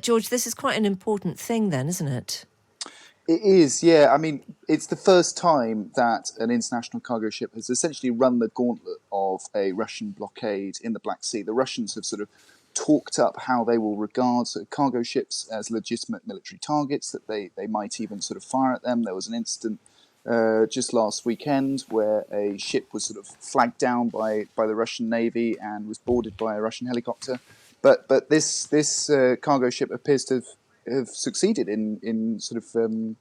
George, this is quite an important thing then, isn't it? It is, yeah. I mean, it's the first time that an international cargo ship has essentially run the gauntlet of a Russian blockade in the Black Sea. The Russians have sort of talked up how they will regard sort of cargo ships as legitimate military targets, that they might even sort of fire at them. There was an incident just last weekend where a ship was sort of flagged down by the Russian Navy and was boarded by a Russian helicopter. But this cargo ship appears to have succeeded in sort of in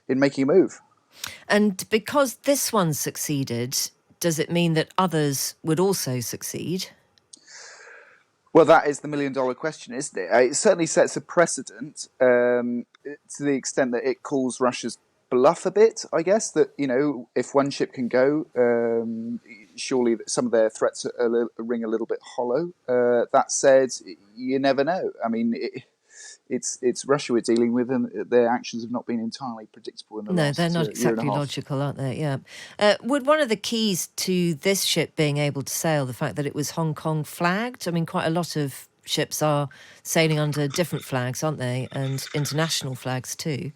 making a move. And because this one succeeded, does it mean that others would also succeed? Well, that is the million-dollar question, isn't it? It certainly sets a precedent to the extent that it calls Russia's bluff a bit, I guess, that, if one ship can go, surely some of their threats ring a little bit hollow. That said, you never know. I mean, it's Russia we're dealing with, and their actions have not been entirely predictable in the No, they're last not year and a exactly half. logical, aren't they? Yeah. Would one of the keys to this ship being able to sail the fact that it was Hong Kong flagged? I mean, quite a lot of ships are sailing under different flags, aren't they? And international flags too.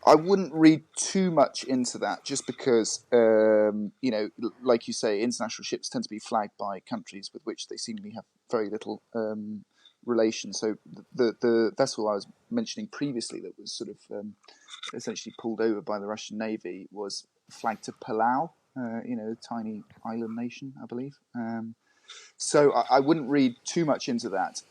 I wouldn't read too much into that, just because, like you say, international ships tend to be flagged by countries with which they seemingly have very little relation. So the vessel I was mentioning previously that was sort of essentially pulled over by the Russian Navy was flagged to Palau, a tiny island nation, I believe. So I wouldn't read too much into that.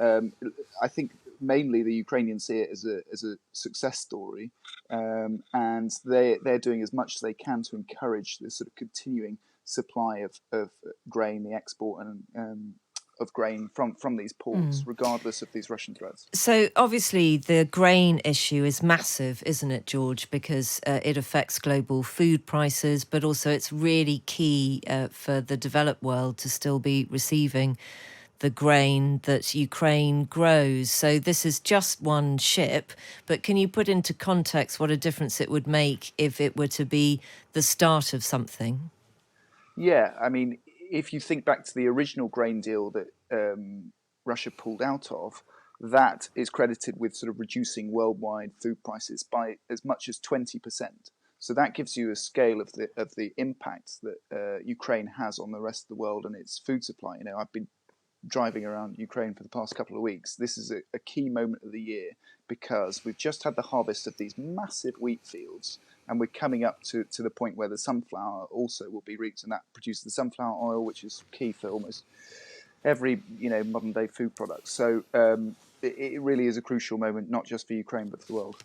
I think mainly the Ukrainians see it as a success story, and they're doing as much as they can to encourage this sort of continuing supply of grain, the export and of grain from these ports, regardless of these Russian threats. So obviously the grain issue is massive, isn't it, George? Because it affects global food prices, but also it's really key for the developed world to still be receiving the grain that Ukraine grows. So this is just one ship, but can you put into context what a difference it would make if it were to be the start of something? Yeah, I mean, if you think back to the original grain deal that Russia pulled out of, that is credited with sort of reducing worldwide food prices by as much as 20%. So that gives you a scale of the impact that Ukraine has on the rest of the world and its food supply. I've been driving around Ukraine for the past couple of weeks. This is a key moment of the year because we've just had the harvest of these massive wheat fields, and we're coming up to the point where the sunflower also will be reaped, and that produces the sunflower oil, which is key for almost every modern day food product. So it really is a crucial moment, not just for Ukraine but for the world.